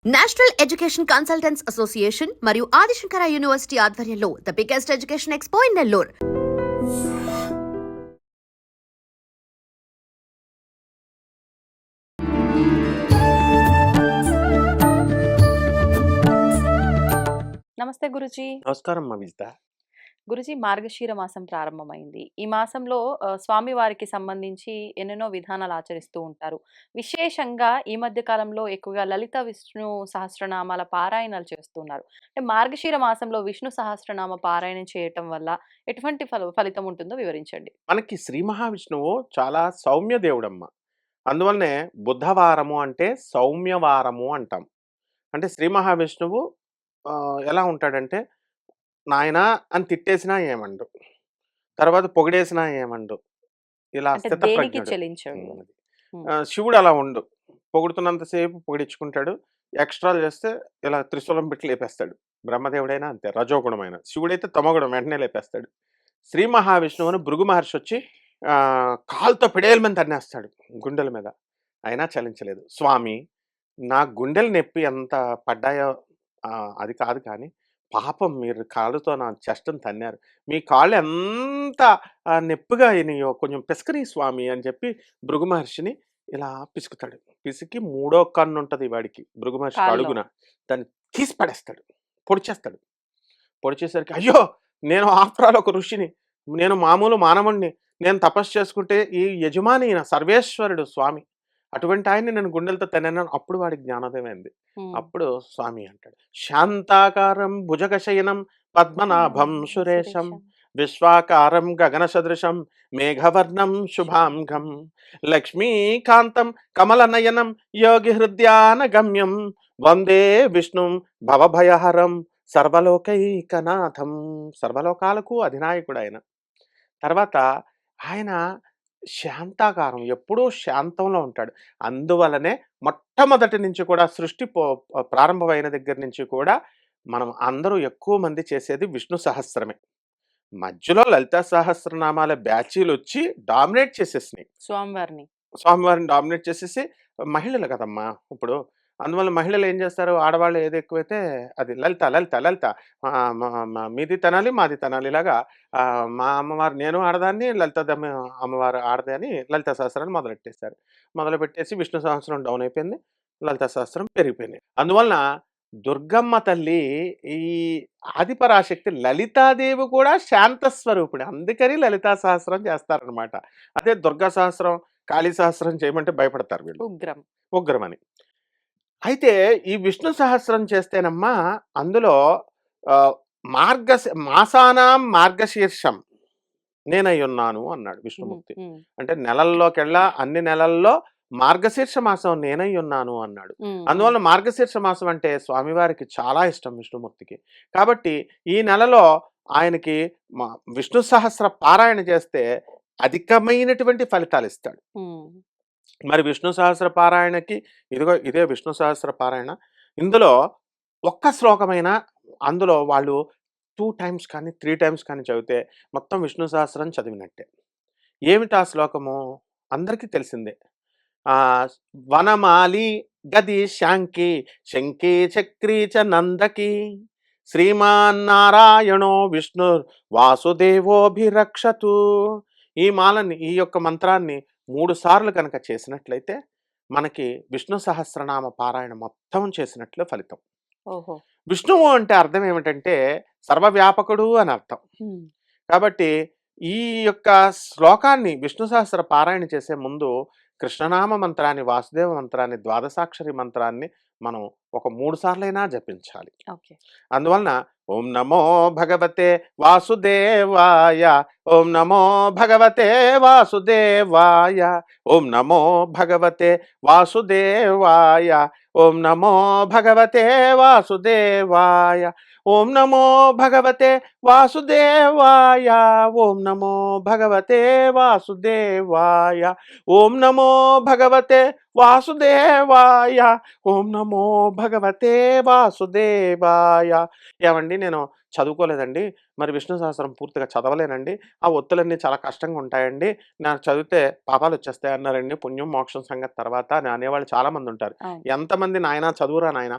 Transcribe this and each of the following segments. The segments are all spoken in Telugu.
నేషనల్ ఎడ్యుకేషన్ కన్సల్టెంట్స్ అసోసియేషన్ మరియు ఆదిశంకర యూనివర్సిటీ ఆధ్వర్యంలో the biggest education expo in Nellore. నమస్తే గురుజీ. నమస్కారం విజిత. గురుజీ, మార్గశీర మాసం ప్రారంభమైంది. ఈ మాసంలో స్వామివారికి సంబంధించి ఎన్నెన్నో విధానాలు ఆచరిస్తూ ఉంటారు. విశేషంగా ఈ మధ్య కాలంలో ఎక్కువగా లలిత విష్ణు సహస్రనామాల పారాయణాలు చేస్తున్నారు. అంటే మార్గశీర మాసంలో విష్ణు సహస్రనామ పారాయణం చేయటం వల్ల ఎటువంటి ఫలితం ఉంటుందో వివరించండి. మనకి శ్రీ మహావిష్ణువు చాలా సౌమ్య దేవుడమ్మ. అందువల్లనే బుధవారము అంటే సౌమ్యవారము అంటాం. అంటే శ్రీ మహావిష్ణువు ఎలా ఉంటాడంటే, నాయనా అని తిట్టేసినా ఏమండు, తర్వాత పొగిడేసినా ఏమండు, ఇలా అంటే దేనికి స్థితప్రజ్ఞుడు. చెలించడు. అది. శివుడు అలా ఉండు, పొగుడుతున్నంతసేపు పొగిడించుకుంటాడు. ఎక్స్ట్రాలు చేస్తే ఇలా త్రిశూలం పెట్టి లేపేస్తాడు. బ్రహ్మదేవుడైనా అంతే, రజోగుణమైన. శివుడైతే తమోగుణం, వెంటనే లేపేస్తాడు. శ్రీ మహావిష్ణువును భృగు మహర్షి వచ్చి కాలుతో పిడేలమని తన్నేస్తాడు గుండెల మీద, అయినా చలించలేదు. స్వామి, నా గుండెలు నొప్పి ఎంత పడ్డాయో అది కాదు కానీ, పాపం మీరు కాళ్ళతో నా చెస్ట్‌ని తన్నారు. మీ కాళ్ళు ఎంత నొప్పిగా అయినాయో కొంచెం పిసకనీ స్వామి అని చెప్పి భృగు మహర్షిని ఇలా పిసుకుతాడు. పిసికి మూడో కన్ను ఉంటది వాడికి, భృగు మహర్షికి కాల్లో. అడుగున. దాన్ని తీసి పడేస్తాడు, పొడిచేస్తాడు. పొడిచేసరికి, అయ్యో! నేను ఆఫ్టర్ ఆల్ ఒక ఋషిని, నేను మామూలు మానవుడిని. నేను తపస్సు చేసుకుంటే ఈ యజమాని ఈయన సర్వేశ్వరుడు స్వామి. అటువంటి ఆయన్ని నేను గుండెలతో తన్నాను. అప్పుడు వాడికి జ్ఞానోదయం అయింది. అప్పుడు స్వామి అంటాడు, శాంతాకారం భుజగశయనం పద్మనాభం సురేశం విశ్వాకారం గగన సదృశం మేఘవర్ణం శుభాంగం లక్ష్మీకాంతం కమలనయనం యోగి హృదయాన గమ్యం వందే విష్ణుం భవభయహరం సర్వలోకైకనాథం. సర్వలోకాలకు అధినాయకుడు ఆయన. తర్వాత ఆయన శాంతాకారం, ఎప్పుడూ శాంతంలో ఉంటాడు. అందువలనే మొట్టమొదటి నుంచి కూడా సృష్టి ప్రారంభమైన దగ్గర నుంచి కూడా మనం అందరూ ఎక్కువ మంది చేసేది విష్ణు సహస్రమే. మధ్యలో లలితా సహస్రనామాల బ్యాచీలు వచ్చి డామినేట్ చేసేసినాయి. స్వామివారిని డామినేట్ చేసేసి, మహిళలు కదమ్మా ఇప్పుడు. అందువల్ల మహిళలు ఏం చేస్తారు, ఆడవాళ్ళు ఏది ఎక్కువైతే అది లలిత లలిత లలిత, మీది తనాలి మాది తనాలి, ఇలాగా మా అమ్మవారు, నేను ఆడదాన్ని, లలిత అమ్మవారు ఆడదే అని లలిత సహస్రాన్ని మొదలెట్టేశారు. మొదలుపెట్టేసి విష్ణు సహస్రం డౌన్ అయిపోయింది, లలిత సహస్రం పెరిగిపోయింది. అందువలన దుర్గమ్మ తల్లి, ఈ ఆదిపరాశక్తి లలితాదేవి కూడా శాంత స్వరూపిణి. అందుకని లలితా సహస్రం చేస్తారనమాట. అదే దుర్గా సహస్రం, కాళీ సహస్రం చేయమంటే భయపడతారు వీళ్ళు, ఉగ్రమని. అయితే ఈ విష్ణు సహస్రం చేస్తేనమ్మా, అందులో మాసానాం మార్గశీర్షం నేనై ఉన్నాను అన్నాడు విష్ణుమూర్తి. అంటే నెలల్లోకెల్లా అన్ని నెలల్లో మార్గశీర్ష మాసం నేనై ఉన్నాను అన్నాడు. అందువల్ల మార్గశీర్ష మాసం అంటే స్వామివారికి చాలా ఇష్టం విష్ణుమూర్తికి. కాబట్టి ఈ నెలలో ఆయనకి విష్ణు సహస్ర పారాయణ చేస్తే అధికమైనటువంటి ఫలితాలు ఇస్తాడు. మరి విష్ణు సహస్ర పారాయణకి ఇదే విష్ణు సహస్ర పారాయణ. ఇందులో ఒక్క శ్లోకమైన, అందులో వాళ్ళు 2 times కానీ 3 times కానీ చదివితే మొత్తం విష్ణు సహస్రం చదివినట్టే. ఏమిటి ఆ శ్లోకము? అందరికీ తెలిసిందే. వనమాలి గది శాంకి శంకి చక్రీ చ నందకి శ్రీమాన్నారాయణో విష్ణు వాసుదేవోభిరక్షతు. ఈ మాలని, ఈ యొక్క మంత్రాన్ని 3 సార్లు కనుక చేసినట్లయితే మనకి విష్ణు సహస్రనామ పారాయణ మొత్తం చేసినట్లు ఫలితం. విష్ణువు అంటే అర్థం ఏమిటంటే సర్వవ్యాపకుడు అని అర్థం. కాబట్టి ఈ యొక్క శ్లోకాన్ని, విష్ణు సహస్ర పారాయణ చేసే ముందు కృష్ణనామ మంత్రాన్ని, వాసుదేవ మంత్రాన్ని, ద్వాదశాక్షరి మంత్రాన్ని మనం ఒక 3 సార్లైనా జపించాలి. అందువలన ఓం నమో భగవతే వాసుదేవాయ, ఓం నమో భగవతే వాసుదేవాయ, ఓం నమో భగవతే వాసుదేవాయ, ఓం నమో భగవతే వాసుదేవాయ, ఓం నమో భగవతే వాసుదేవాయ, ఓం నమో భగవతే వాసుదేవాయ, ఓం నమో భగవతే వాసుదేవాయ ఓం నమో భగవతే వాసుదేవాయ. ఏవండి నేను చదువుకోలేదండి. మరి విష్ణు సహస్రం పూర్తిగా చదవలేనండి. ఆ ఒత్తులన్నీ చాలా కష్టంగా ఉంటాయండి. నాకు చదివితే పాపాలొచ్చేస్తాయి అన్నారండి. పుణ్యం, మోక్షం సంగతి తర్వాత అని అనేవాళ్ళు చాలామందుంటారు. అవును. ఎంతమంది నాయనా చదువురా నాయనా!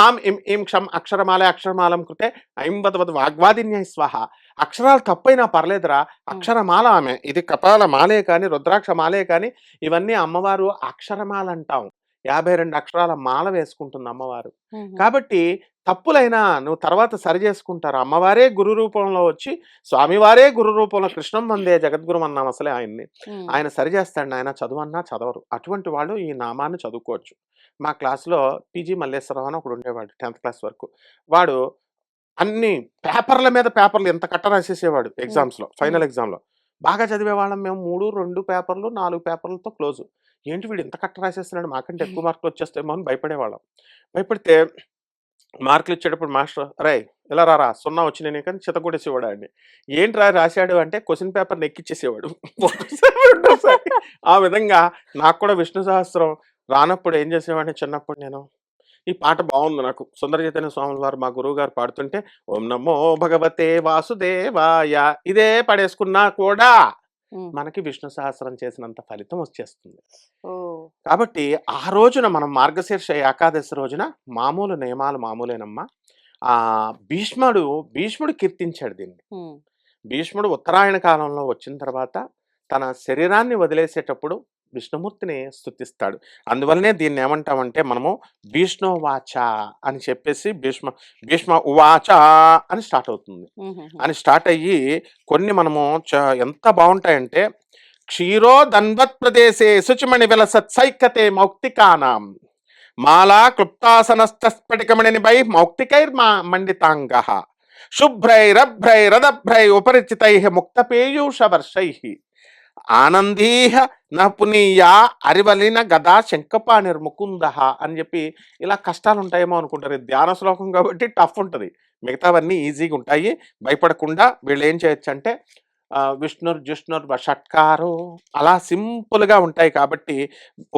ఆం ఇం ఈం క్షం అక్షరమాల అక్షరమాలం కృతే ఐం వద్ వాగ్వాదిన్యై స్వాహ. అక్షరాలు తప్పైనా పర్లేదురా! హ్మ్. అక్షరమాల ఆమె. ఇది కపాల మాలే కానీ, రుద్రాక్ష మాలే కానీ ఇవన్నీ అమ్మవారు అక్షరమాలంటాం. 52 అక్షరాల మాల వేసుకుంటుంది అమ్మవారు. హుహు. కాబట్టి తప్పులైనా నువ్వు తర్వాత సరిజేసుకుంటారు. అమ్మవారే గురు రూపంలో వచ్చి, స్వామివారే గురు రూపంలో కృష్ణం వందే జగద్గురుం అన్నాం అసలే ఆయన్ని. హ్మ్. ఆయన సరిజేస్తాడు నాయన చదువన్నా చదవరు. అటువంటి వాళ్ళు ఈ నామాన్ని చదువుకోవచ్చు. మా క్లాస్‌లో పీజీ మల్లేశ్వరరావు అని ఒకడుండేవాడు 10థ్ క్లాస్ వరకు. వాడు అన్ని పేపర్ల మీద పేపర్లు ఇంత కట్ట రాసేసేవాడు హ్మ్. ఎగ్జామ్స్‌లో. హ్మ్. ఫైనల్ ఎగ్జామ్‌లో. బాగా చదివేవాళ్ళం మేము 3, 2 పేపర్లు, 4 పేపర్లతో క్లోజు. ఏంటి వీడు ఇంత కట్ట రాసేస్తున్నాడు మాకంటే ఎక్కువ మార్కులు వచ్చేస్తాయేమో అని భయపడేవాళ్ళం. భయపడితే మార్కులిచ్చేటప్పుడు మాస్టర్ "అరేయ్! ఇలా రారా సున్నా వచ్చినాయి నీకు" అని చితకొట్టేసేవాడు ఆడిని. ఏంట్రా రాసాడు అంటే క్వెషన్ పేపర్‌ని ఎక్కిచ్చేసేవాడు. ఒకటోసారి, రెండోసారి. ఆ విధంగా నాకు కూడా విష్ణు సహస్రం రానప్పుడు ఏం చేసేవాడిని చిన్నప్పుడు నేను ఈ పాట బావుంది నాకు. 'సుందర చైతన్య స్వాముల వారు' మా గురువుగారు పాడుతుంటే, ఓం నమో భగవతే వాసుదేవాయ ఇదే పడేసుకున్నా కూడా హ్మ్. మనకి విష్ణు సహస్రం చేసినంత ఫలితం వచ్చేస్తుంది. ఓహ్! కాబట్టి ఆ రోజున మనం మార్గశీర్ష ఏకాదశి రోజున మామూలు నియమాలు మామూలేనమ్మా. భీష్ముడు కీర్తించాడు దీన్ని. హ్మ్. భీష్ముడు ఉత్తరాయణ కాలంలో వచ్చిన తర్వాత తన శరీరాన్ని వదిలేసేటప్పుడు విష్ణుమూర్తిని స్తుతిస్తాడు. అందువల్లనే దీన్నేమంటామంటే మనము భీష్ణోవాచ అని చెప్పేసి భీష్మ ఉవాచ అని స్టార్ట్ అవుతుంది. హుహుహు. అని స్టార్ట్ అయ్యి కొన్ని మనము ఎంత బావుంటాయంటే క్షీరో దన్వత్ ప్రదేశే శుచిమణి విలసత్ సైకతే మౌక్తికానాం మాలా క్లుప్తాసనస్థ స్ఫటికమణినిభై మండితాంగః శుభ్రైరభ్రైరదభ్రై ఉపరిచితై ముక్తపేయూషవర్షై ఆనందీహ నపునీయా అరివలిన గదా శంఖపాణిర్ముకుంద అని చెప్పి ఇలా కష్టాలు ఉంటాయేమో అనుకుంటారు. ఇది ధ్యాన శ్లోకం కాబట్టి టఫ్ ఉంటుంది. మిగతావన్నీ ఈజీగా ఉంటాయి. భయపడకుండా వీళ్ళు ఏం చేయొచ్చు అంటే విష్ణుర్జిష్ణుర్వ షట్కారో అలా సింపుల్గా ఉంటాయి కాబట్టి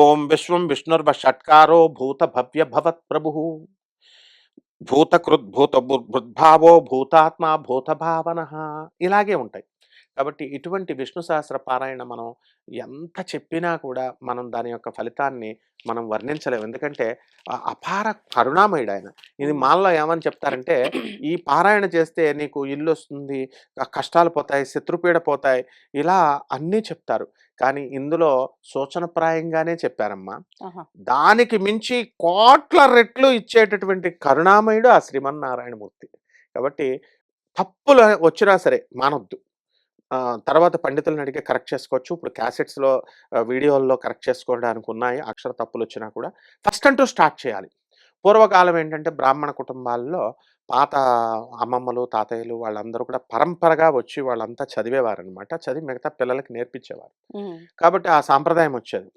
ఓం విశ్వం విష్ణుర్వ షట్కారో భూత భవ్య భవత్ ప్రభు భూతకృద్ భూత బుద్భావో భూతాత్మ భూత భావన ఇలాగే ఉంటాయి. కాబట్టి ఇటువంటి విష్ణు సహస్ర పారాయణ మనం ఎంత చెప్పినా కూడా మనం దాని యొక్క ఫలితాన్ని మనం వర్ణించలేము. ఎందుకంటే అపార కరుణామయుడు ఆయన. ఇది హ్మ్. మాల్లో ఏమని చెప్తారంటే ఈ పారాయణ చేస్తే నీకు ఇల్లొస్తుంది, కష్టాలు పోతాయి, శత్రుపీడ పోతాయి ఇలా అన్నీ చెప్తారు. కానీ ఇందులో సూచనప్రాయంగానే చెప్పారమ్మా. ఆహా! దానికి మించి కోట్ల రెట్లు ఇచ్చేటటువంటి కరుణామయుడు ఆ శ్రీమన్నారాయణమూర్తి. కాబట్టి తప్పులు వచ్చినా సరే మానొద్దు. తర్వాత పండితులని అడిగి కరెక్ట్ చేసుకోవచ్చు. ఇప్పుడు క్యాసెట్స్‌లో వీడియోల్లో కరెక్ట్ చేసుకోవడానికి ఉన్నాయి. అక్షర తప్పులొచ్చినా కూడా. ఫస్ట్ అంటూ స్టార్ట్ చేయాలి. పూర్వకాలం ఏంటంటే బ్రాహ్మణ కుటుంబాల్లో పాత అమ్మమ్మలు, తాతయ్యలు వాళ్ళందరూ కూడా పరంపరగా వచ్చి వాళ్ళంతా చదివేవారనమాట. చదివి మిగతా పిల్లలకి నేర్పించేవారు. హ్మ్. కాబట్టి ఆ సాంప్రదాయం వచ్చేది.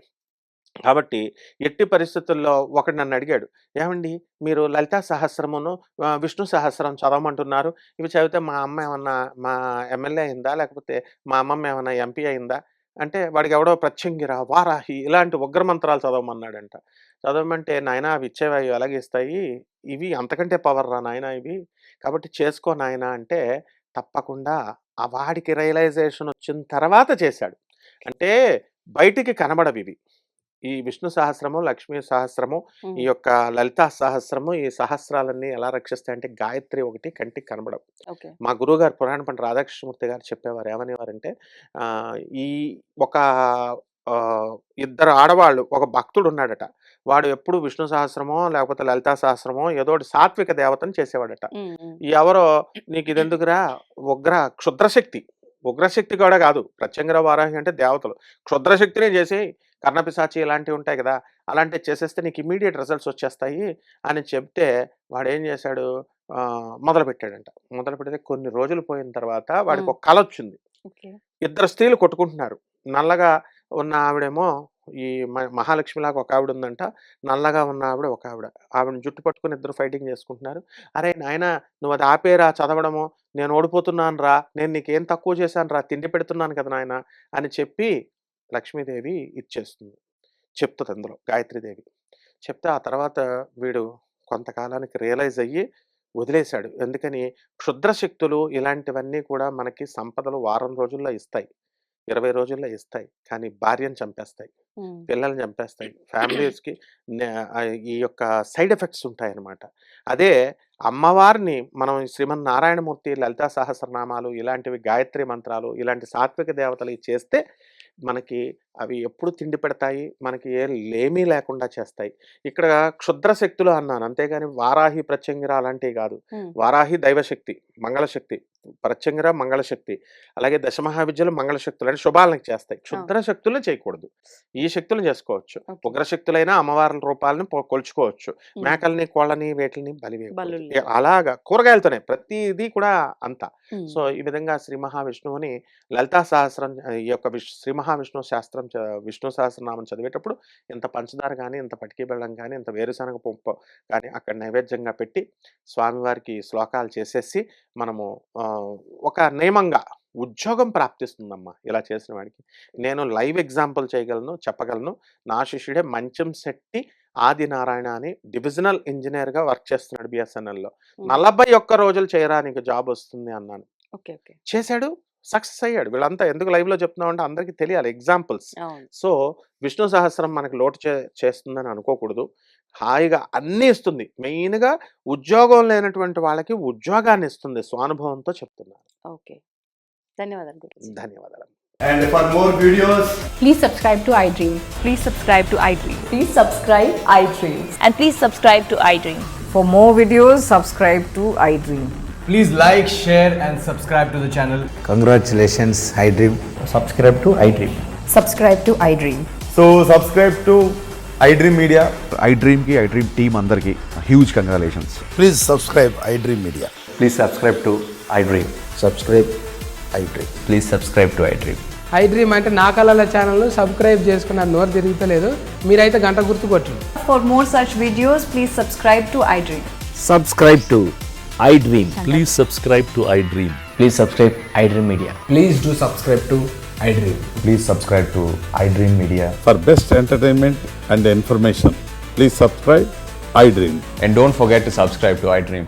కాబట్టి ఎట్టి పరిస్థితుల్లో ఒకడు నన్నడిగాడు. "ఏవండీ మీరు లలితా సహస్రమును, విష్ణు సహస్రం చదవమంటున్నారు. ఇవి చదివితే మా అమ్మ ఏమన్నా మా ఎమ్మెల్యే అయిందా? లేకపోతే మా అమ్మమ్మ ఏమన్నా ఎంపీ అయిందా?" అంటే వాడికెవడో ప్రత్యంగిర, వారాహి ఇలాంటి ఉగ్ర మంత్రాలు చదవమన్నాడంట. చదవమంటే, "నాయనా అవి ఇచ్చేవి అవి ఎలాగ ఇస్తాయి? ఇవి అంతకంటే పవర్‌రా నాయనా ఇవి. కాబట్టి చేసుకో నాయనా" అంటే తప్పకుండా వాడికి రియలైజేషన్ వచ్చిన తర్వాత చేశాడు. అంటే బయటికి కనబడవివి. ఈ విష్ణు సహస్రము, లక్ష్మీ సహస్రము, ఈ హ్మ్. యొక్క లలితా సహస్రము, ఈ సహస్రాలన్నీ ఎలా రక్షిస్తాయంటే గాయత్రి ఒకటి కంటికి కనబడవు. ఓకే. మా గురువుగారు పురాణ పండిత రాధాకృష్ణమూర్తి గారు చెప్పేవారు. ఏమనేవారంటే ఈ ఒక ఇద్దరు ఆడవాళ్ళు ఒక భక్తుడున్నాడట. వాడు ఎప్పుడు విష్ణు సహస్రమో, లేకపోతే లలితా సహస్రమో ఏదోటి సాత్విక దేవతను చేసేవాడట. హ్మ్. హ్మ్. ఎవరో "నీకిదెందుకురా ఉగ్ర క్షుద్రశక్తి, ఉగ్రశక్తి కూడా కాదు. ప్రత్యంగిర, వారాహి అంటే దేవతలు. క్షుద్రశక్తినే చేసేయి. కర్ణపిశాచి ఇలాంటివి ఉంటాయి కదా! అలాంటివి చేసేస్తే నీకు ఇమ్మీడియేట్ రిజల్ట్స్ వచ్చేస్తాయి" అని చెప్తే వాడేం చేశాడు మొదలుపెట్టాడంట. మొదలుపెడితే కొన్ని రోజులు పోయిన తర్వాత హ్మ్. వాడికొక కలొచ్చింది. ఓకే. ఇద్దరు స్త్రీలు కొట్టుకుంటున్నారు. నల్లగా ఉన్న ఆవిడేమో ఈ మహాలక్ష్మిలాగా ఒక ఆవిడుందంట. నల్లగా ఉన్న ఆవిడ ఒక ఆవిడ. ఆవిడని జుట్టు పట్టుకొని ఇద్దరు ఫైటింగ్ చేసుకుంటున్నారు. "అరేయ్ నాయనా నువ్వది ఆపేయరా చదవడము. నేను ఓడిపోతున్నానురా. నేను నీకేం తక్కువ చేశానురా. తిండి పెడుతున్నాను కదా నాయనా" అని చెప్పి లక్ష్మీదేవి ఇచ్చేస్తుంది. చెప్తుంది అందులో గాయత్రీదేవి. చెప్తే ఆ తర్వాత వీడు కొంతకాలానికి రియలైజ్ అయ్యి వదిలేశాడు. ఎందుకని క్షుద్ర శక్తులు ఇలాంటివన్నీ కూడా మనకి సంపదలు వారం రోజుల్లో ఇస్తాయి, 20 రోజుల్లో ఇస్తాయి. కానీ భార్యను చంపేస్తాయి, హ్మ్. పిల్లల్ని చంపేస్తాయి. ఫ్యామిలీస్‌కి ఈ యొక్క సైడ్ ఎఫెక్ట్స్ ఉంటాయన్నమాట. అదే అమ్మవారిని మనం శ్రీమన్నారాయణమూర్తి, లలితా సహస్రనామాలు, ఇలాంటివి గాయత్రి మంత్రాలు, ఇలాంటి సాత్విక దేవతలు చేస్తే మనకి అవి ఎప్పుడు తిండి పెడతాయి, మనకి ఏ లేమీ లేకుండా చేస్తాయి. ఇక్కడ క్షుద్ర శక్తులు అన్నాను, అంతేగాని వారాహి, ప్రత్యంగిర అలాంటివి కాదు. హ్మ్. వారాహి దైవశక్తి, మంగళశక్తి, ప్రత్యంగిర మంగళశక్తి, అలాగే దశమహావిద్యలు మంగళశక్తులు అని శుభాలను చేస్తాయి. క్షుద్ర శక్తులు చేయకూడదు, ఈ శక్తులు చేసుకోవచ్చు. ఓకే. ఉగ్రశక్తులైనా అమ్మవార్ల రూపాలని కొలుచుకోవచ్చు. హ్మ్. మేకల్ని, కోళ్ళని, వేటిని బలి వేయకూడదు. బలులు. అలాగా కూరగాయలతోనే ప్రతిదీ కూడా అంత. హ్మ్. సో ఈ విధంగా శ్రీ మహావిష్ణువుని లలితా సహస్రం, ఈ యొక్క శ్రీ మహావిష్ణువు శాస్త్రం విష్ణు సహస్రనామం చదివేటప్పుడు ఇంత పంచదార కానీ, ఇంత పటికి బెల్లం కానీ, ఇంత వేరుశనగ పప్పు కానీ అక్కడ నైవేద్యంగా పెట్టి స్వామివారికి శ్లోకాలు చేసేసి మనము ఒక నియమంగా ఉద్యోగం ప్రాప్తిస్తుందమ్మా ఇలా చేసిన వాడికి. నేను లైవ్ ఎగ్జాంపుల్ చేయగలను, చెప్పగలను. నా శిష్యుడే మంచంశెట్టి ఆదినారాయణ అని డివిజనల్ ఇంజనీర్‌గా వర్క్ చేస్తున్నాడు బిఎస్ఎన్ఎల్‌లో. హ్మ్. 41 రోజులు చేయరా నీకు జాబ్ వస్తుంది అన్నాను. ఓకే. ఓకే. చేశాడు, సక్సెస్ అయ్యాడు. వీళ్ళంతా ఎందుకు లైవ్‌లో చెప్తున్నామంటే అందరికీ తెలియాలి ఎగ్జాంపుల్స్. అవును. సో విష్ణు సహస్రం మనకు లోటు చేస్తుందని అనుకోకూడదు. హాయిగా అన్నీ ఇస్తుంది. మెయిన్‌గా ఉద్యోగం లేనటువంటి వాళ్ళకి ఉద్యోగాన్ని ఇస్తుంది. స్వానుభవంతో చెప్తున్నాను. ఓకే. ధన్యవాదాలు గురూజీ. ధన్యవాదాలు. And for more videos, Please subscribe to iDream. Please subscribe to iDream. Please subscribe iDream. And please subscribe to iDream. For more videos, subscribe to iDream. please like, share, and subscribe to the channel. Congratulations, iDream. Subscribe to iDream. Subscribe to iDream. So subscribe to iDream Media. iDream team అందరికి huge congratulations. Please subscribe iDream Media. Please subscribe to iDream. Subscribe iDream. Please subscribe to iDream. iDream అంటే నా కళల ఛానల్ను సబ్స్క్రైబ్ చేసుకున్న నోరు తిరుగుతలేదు, మీరైతే గంట గుర్తు కొట్టండి. For more such videos, please subscribe to iDream. Subscribe to iDream. Please subscribe to iDream. Please subscribe iDream Media. Please do subscribe to iDream. Please subscribe to iDream Media. For best entertainment and information, please subscribe iDream. And don't forget to subscribe to iDream.